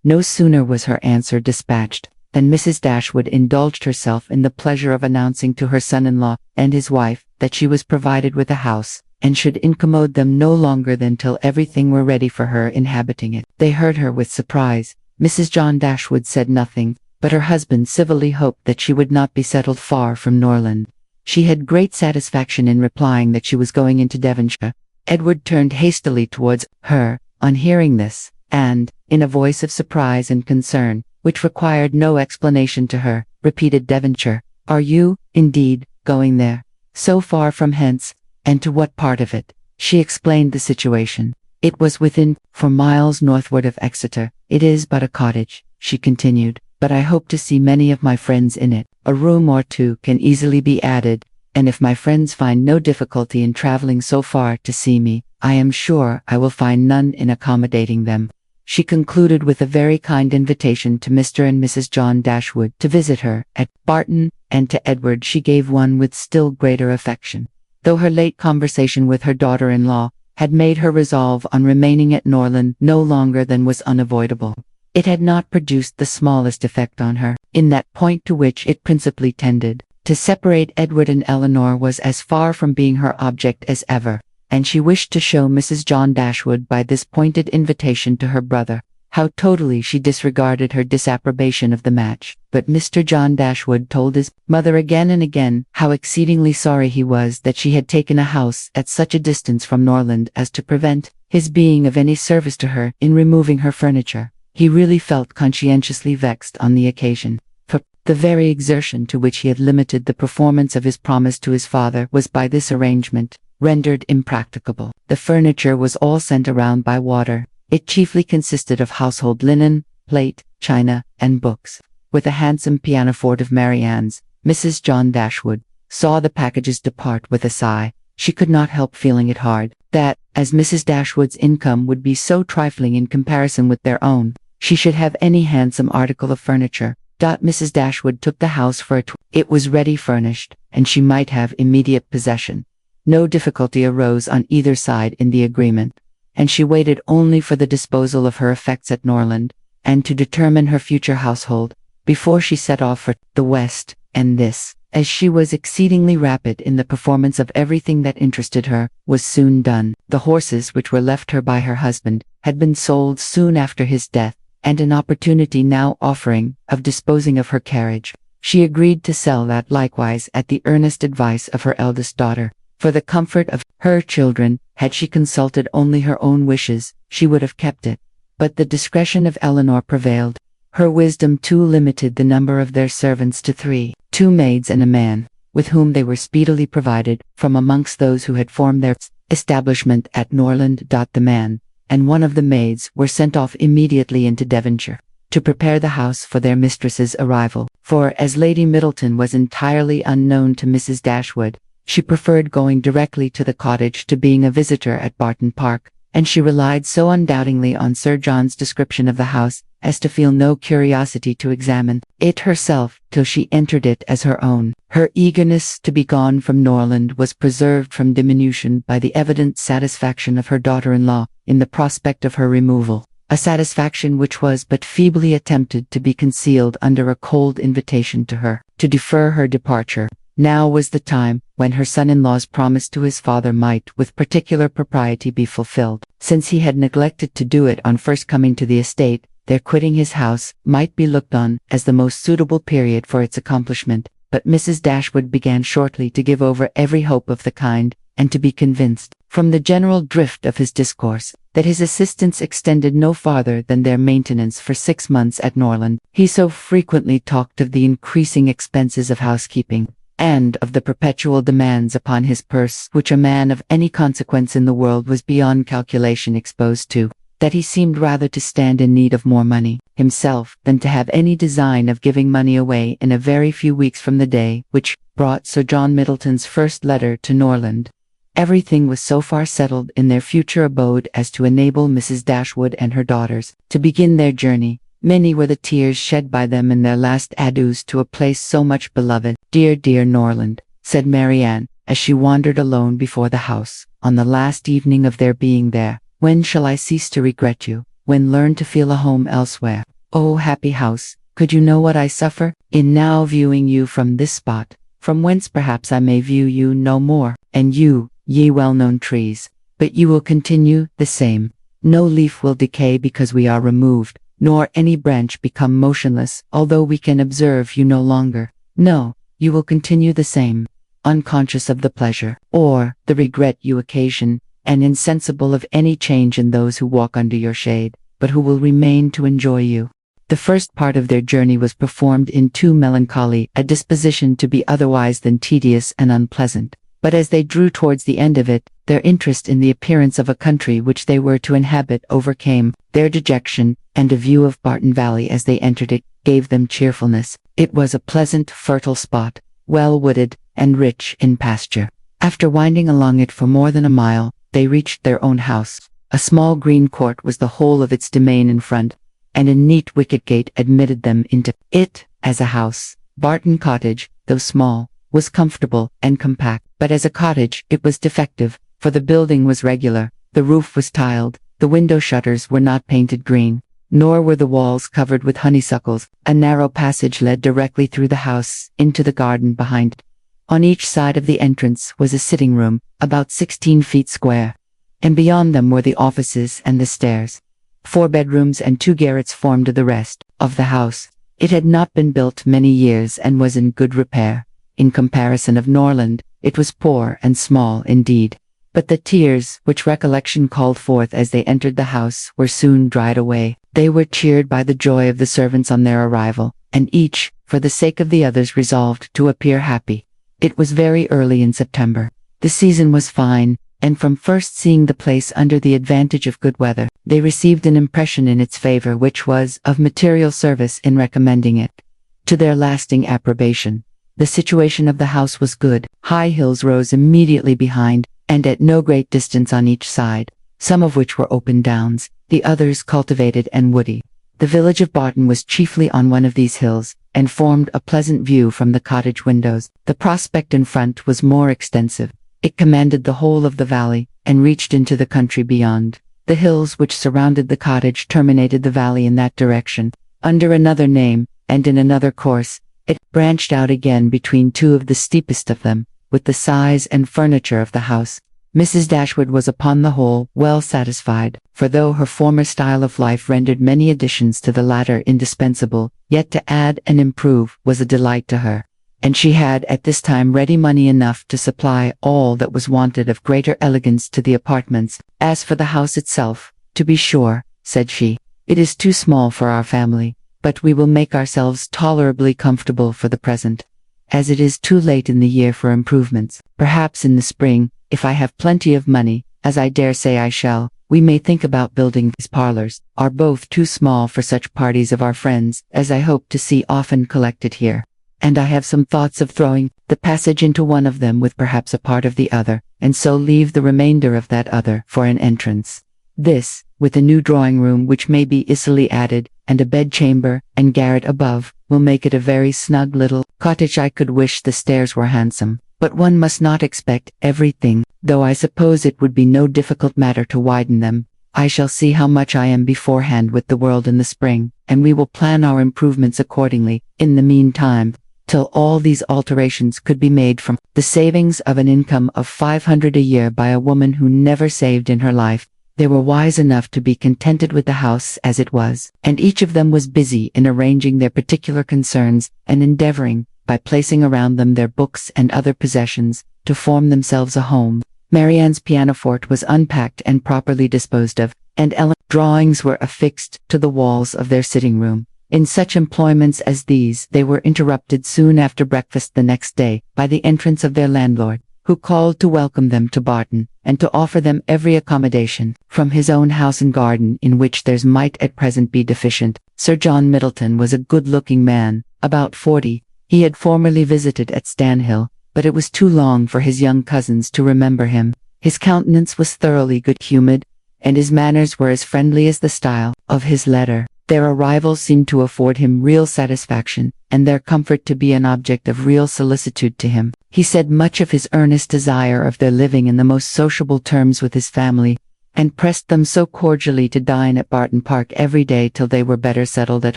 No sooner was her answer dispatched than Mrs. Dashwood indulged herself in the pleasure of announcing to her son-in-law and his wife that she was provided with a house, and should incommode them no longer than till everything were ready for her inhabiting it. They heard her with surprise. Mrs. John Dashwood said nothing, but her husband civilly hoped that she would not be settled far from Norland. She had great satisfaction in replying that she was going into Devonshire. Edward turned hastily towards her on hearing this, and, in a voice of surprise and concern, which required no explanation to her, repeated Devonshire. "Are you, indeed, going there? So far from hence, and to what part of it?" She explained the situation. It was within 4 miles northward of Exeter. "It is but a cottage," she continued, "but I hope to see many of my friends in it. A room or two can easily be added, and if my friends find no difficulty in traveling so far to see me, I am sure I will find none in accommodating them." She concluded with a very kind invitation to Mr. and Mrs. John Dashwood to visit her at Barton, and to Edward she gave one with still greater affection. Though her late conversation with her daughter-in-law had made her resolve on remaining at Norland no longer than was unavoidable, it had not produced the smallest effect on her, in that point to which it principally tended. To separate Edward and Eleanor was as far from being her object as ever, and she wished to show Mrs. John Dashwood by this pointed invitation to her brother how totally she disregarded her disapprobation of the match. But Mr. John Dashwood told his mother again and again how exceedingly sorry he was that she had taken a house at such a distance from Norland as to prevent his being of any service to her in removing her furniture. He really felt conscientiously vexed on the occasion, for the very exertion to which he had limited the performance of his promise to his father was by this arrangement rendered impracticable. The furniture was all sent around by water. It chiefly consisted of household linen, plate, china, and books. With a handsome pianoforte of Marianne's, Mrs. John Dashwood saw the packages depart with a sigh. She could not help feeling it hard that, as Mrs. Dashwood's income would be so trifling in comparison with their own, she should have any handsome article of furniture. Mrs. Dashwood took the house for it was ready furnished, and she might have immediate possession. No difficulty arose on either side in the agreement, and she waited only for the disposal of her effects at Norland, and to determine her future household, before she set off for the West, and this, as she was exceedingly rapid in the performance of everything that interested her, was soon done. The horses which were left her by her husband had been sold soon after his death, and an opportunity now offering of disposing of her carriage, she agreed to sell that likewise at the earnest advice of her eldest daughter. For the comfort of her children, had she consulted only her own wishes, she would have kept it. But the discretion of Eleanor prevailed. Her wisdom too limited the number of their servants to 3, 2 maids and a man, with whom they were speedily provided, from amongst those who had formed their establishment at Norland. The man and one of the maids were sent off immediately into Devonshire, to prepare the house for their mistress's arrival, for as Lady Middleton was entirely unknown to Mrs. Dashwood, she preferred going directly to the cottage to being a visitor at Barton Park, and she relied so undoubtingly on Sir John's description of the house as to feel no curiosity to examine it herself till she entered it as her own. Her eagerness to be gone from Norland was preserved from diminution by the evident satisfaction of her daughter-in-law in the prospect of her removal, a satisfaction which was but feebly attempted to be concealed under a cold invitation to her to defer her departure. Now was the time when her son-in-law's promise to his father might with particular propriety be fulfilled. Since he had neglected to do it on first coming to the estate, their quitting his house might be looked on as the most suitable period for its accomplishment. But Mrs. Dashwood began shortly to give over every hope of the kind, and to be convinced, from the general drift of his discourse, that his assistance extended no farther than their maintenance for 6 months at Norland. He so frequently talked of the increasing expenses of housekeeping, and of the perpetual demands upon his purse which a man of any consequence in the world was beyond calculation exposed to, that he seemed rather to stand in need of more money himself than to have any design of giving money away in a very few weeks from the day which brought Sir John Middleton's first letter to Norland. Everything was so far settled in their future abode as to enable Mrs. Dashwood and her daughters to begin their journey. Many were the tears shed by them in their last adieus to a place so much beloved. "Dear, dear Norland," said Marianne, as she wandered alone before the house, on the last evening of their being there, "when shall I cease to regret you, when learn to feel a home elsewhere?" O happy house, could you know what I suffer, in now viewing you from this spot, from whence perhaps I may view you no more, and you, ye well-known trees, but you will continue the same. No leaf will decay because we are removed, nor any branch become motionless, although we can observe you no longer. No, you will continue the same, unconscious of the pleasure, or the regret you occasion, and insensible of any change in those who walk under your shade, but who will remain to enjoy you. The first part of their journey was performed in too melancholy a disposition to be otherwise than tedious and unpleasant, but as they drew towards the end of it, their interest in the appearance of a country which they were to inhabit overcame their dejection, and a view of Barton Valley as they entered it gave them cheerfulness. It was a pleasant, fertile spot, well wooded, and rich in pasture. After winding along it for more than a mile, they reached their own house. A small green court was the whole of its domain in front, and a neat wicket gate admitted them into it. As a house, Barton Cottage, though small, was comfortable and compact, but as a cottage it was defective, for the building was regular, the roof was tiled, the window shutters were not painted green, nor were the walls covered with honeysuckles. A narrow passage led directly through the house into the garden behind it. On each side of the entrance was a sitting room, about 16 feet square, and beyond them were the offices and the stairs. 4 bedrooms and 2 garrets formed the rest of the house. It had not been built many years and was in good repair. In comparison of Norland, it was poor and small indeed. But the tears which recollection called forth as they entered the house were soon dried away. They were cheered by the joy of the servants on their arrival, and each, for the sake of the others, resolved to appear happy. It was very early in September. The season was fine, and from first seeing the place under the advantage of good weather, they received an impression in its favor which was of material service in recommending it to their lasting approbation. The situation of the house was good. High hills rose immediately behind, and at no great distance on each side, some of which were open downs, the others cultivated and woody. The village of Barton was chiefly on one of these hills, and formed a pleasant view from the cottage windows. The prospect in front was more extensive. It commanded the whole of the valley, and reached into the country beyond. The hills which surrounded the cottage terminated the valley in that direction. Under another name, and in another course, it branched out again between 2 of the steepest of them. With the size and furniture of the house, Mrs. Dashwood was upon the whole well satisfied, for though her former style of life rendered many additions to the latter indispensable, yet to add and improve was a delight to her, and she had at this time ready money enough to supply all that was wanted of greater elegance to the apartments. As for the house itself, to be sure, said she, it is too small for our family, but we will make ourselves tolerably comfortable for the present, as it is too late in the year for improvements. Perhaps in the spring, if I have plenty of money, as I dare say I shall, we may think about building. These parlors are both too small for such parties of our friends as I hope to see often collected here, and I have some thoughts of throwing the passage into one of them with perhaps a part of the other, and so leave the remainder of that other for an entrance. This, with a new drawing room which may be easily added, and a bedchamber and garret above, will make it a very snug little cottage. I could wish the stairs were handsome, but one must not expect everything, though I suppose it would be no difficult matter to widen them. I shall see how much I am beforehand with the world in the spring, and we will plan our improvements accordingly. In the meantime, till all these alterations could be made from the savings of an income of 500 a year by a woman who never saved in her life, they were wise enough to be contented with the house as it was, and each of them was busy in arranging their particular concerns, and endeavoring, by placing around them their books and other possessions, to form themselves a home. Marianne's pianoforte was unpacked and properly disposed of, and Ellen's drawings were affixed to the walls of their sitting room. In such employments as these they were interrupted soon after breakfast the next day by the entrance of their landlord, who called to welcome them to Barton, and to offer them every accommodation from his own house and garden in which theirs might at present be deficient. Sir John Middleton was a good-looking man, about 40. He had formerly visited at Stanhill, but it was too long for his young cousins to remember him. His countenance was thoroughly good-humoured, and his manners were as friendly as the style of his letter. Their arrival seemed to afford him real satisfaction, and their comfort to be an object of real solicitude to him. He said much of his earnest desire of their living in the most sociable terms with his family, and pressed them so cordially to dine at Barton Park every day till they were better settled at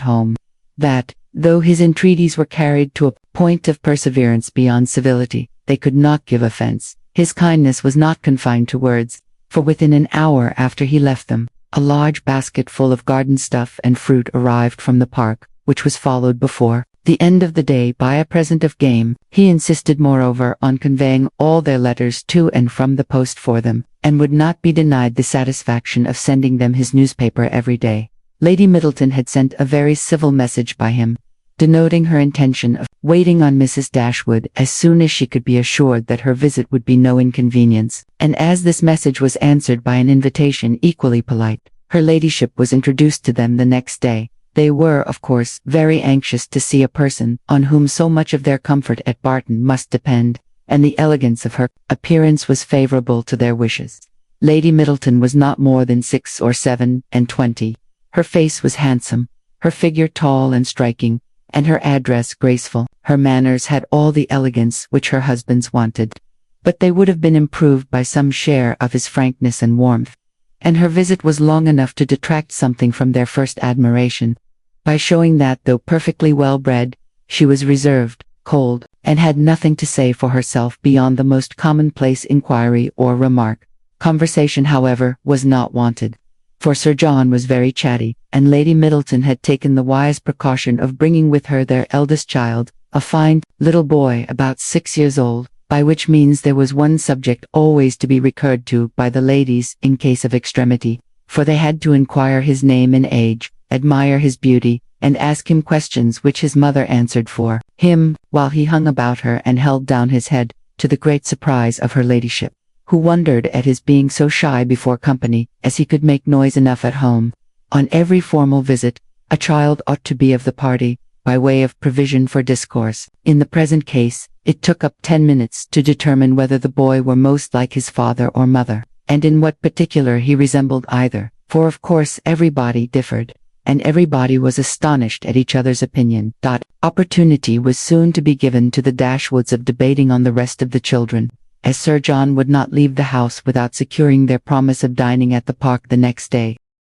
home, that, though his entreaties were carried to a point of perseverance beyond civility, they could not give offence. His kindness was not confined to words, for within an hour after he left them, a large basket full of garden stuff and fruit arrived from the park, which was followed before the end of the day by a present of game. He insisted moreover on conveying all their letters to and from the post for them, and would not be denied the satisfaction of sending them his newspaper every day. Lady Middleton had sent a very civil message by him, denoting her intention of waiting on Mrs. Dashwood as soon as she could be assured that her visit would be no inconvenience, and as this message was answered by an invitation equally polite, her ladyship was introduced to them the next day. They were, of course, very anxious to see a person on whom so much of their comfort at Barton must depend, and the elegance of her appearance was favourable to their wishes. Lady Middleton was not more than 6 or 7 and 20. Her face was handsome, her figure tall and striking, and her address graceful. Her manners had all the elegance which her husband's wanted, but they would have been improved by some share of his frankness and warmth, and her visit was long enough to detract something from their first admiration, by showing that, though perfectly well-bred, she was reserved, cold, and had nothing to say for herself beyond the most commonplace inquiry or remark. Conversation, however, was not wanted, for Sir John was very chatty, and Lady Middleton had taken the wise precaution of bringing with her their eldest child, a fine little boy about 6 years old, by which means there was one subject always to be recurred to by the ladies in case of extremity, for they had to inquire his name and age, admire his beauty, and ask him questions which his mother answered for him, while he hung about her and held down his head, to the great surprise of her ladyship, who wondered at his being so shy before company, as he could make noise enough at home. On every formal visit, a child ought to be of the party, by way of provision for discourse. In the present case, it took up 10 minutes to determine whether the boy were most like his father or mother, and in what particular he resembled either, for of course everybody differed, and everybody was astonished at each other's opinion. Opportunity was soon to be given to the Dashwoods of debating on the rest of the children, as Sir John would not leave the house without securing their promise of dining at the park the next day.